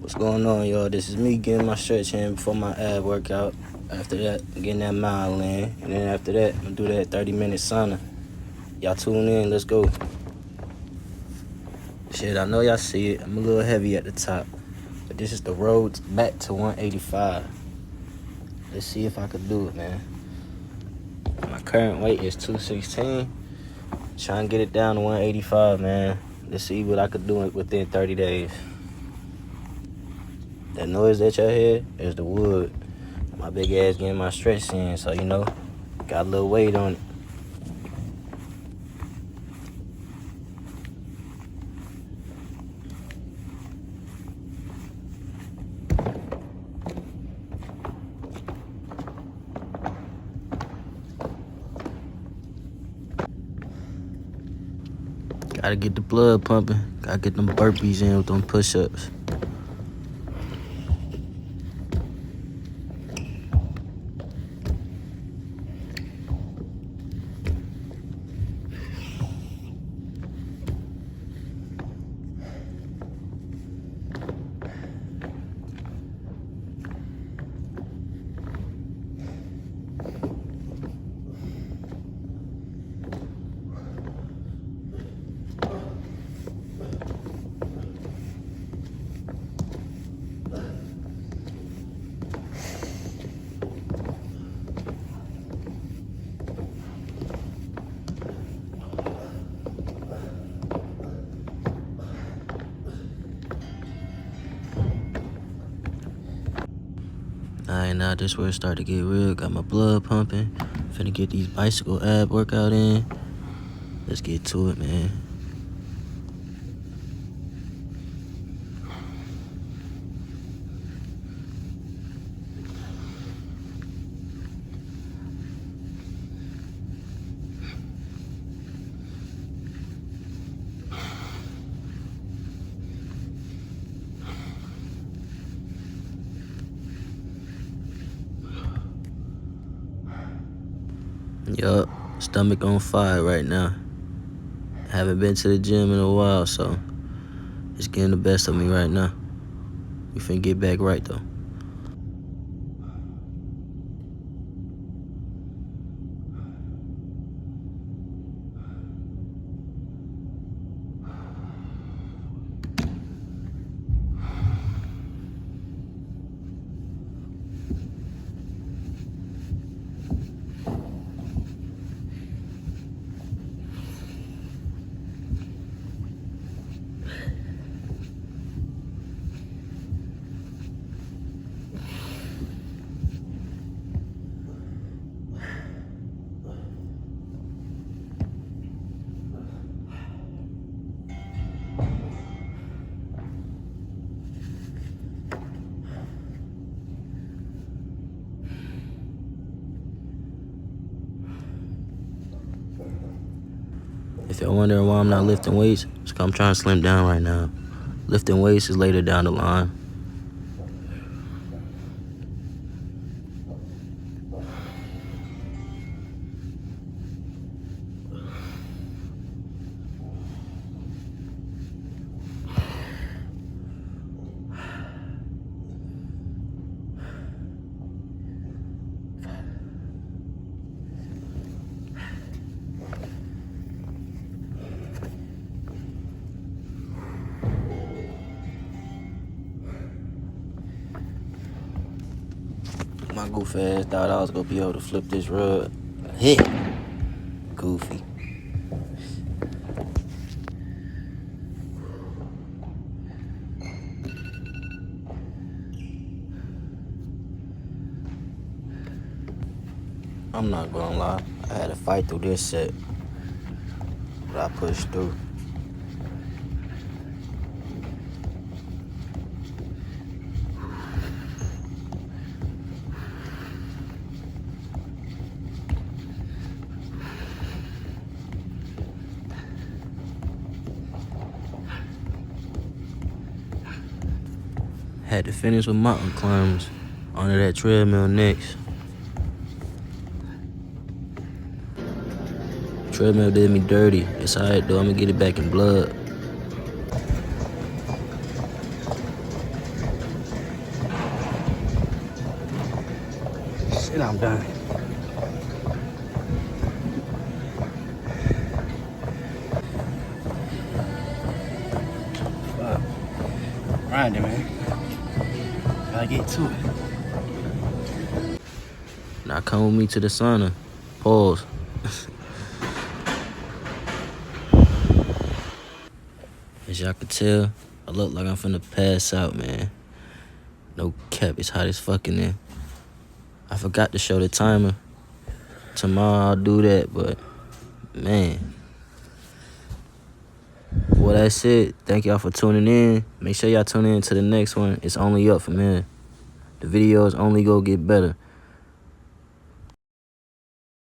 What's going on, y'all? This is me getting my stretch in before my ab workout. After that, I'm getting that mile in. And then after that, I'm gonna do that 30-minute sauna. Y'all tune in, let's go. Shit, I know y'all see it. I'm a little heavy at the top. But this is the road back to 185. Let's see if I could do it, man. My current weight is 216. Trying to get it down to 185, man. Let's see what I could do within 30 days. That noise that y'all hear is the wood. My big ass getting my stretch in, so you know, got a little weight on it. Gotta get the blood pumping. Gotta get them burpees in with them push-ups. Alright, now this where it start to get real. Got my blood pumping. Finna get these bicycle ab workout in. Let's get to it, man. Yup, stomach on fire right now. Haven't been to the gym in a while, so it's getting the best of me right now. We finna get back right though. If you're wondering why I'm not lifting weights, it's because I'm trying to slim down right now. Lifting weights is later down the line. My goofy ass thought I was gonna be able to flip this rug. Hit. Goofy. I'm not gonna lie, I had to fight through this set, but I pushed through. Had to finish with mountain climbs onto that treadmill next. Treadmill did me dirty. It's alright though, I'm gonna get it back in blood. And I'm done. Fuck. Grinding, man. Gotta get to it. Now come with me to the sauna. Pause. As y'all can tell, I look like I'm finna pass out, man. No cap, it's hot as fuck in there. I forgot to show the timer. Tomorrow I'll do that, but man. Well, that's it. Thank y'all for tuning in. Make sure y'all tune in to the next one. It's only up from here. The videos only go get better.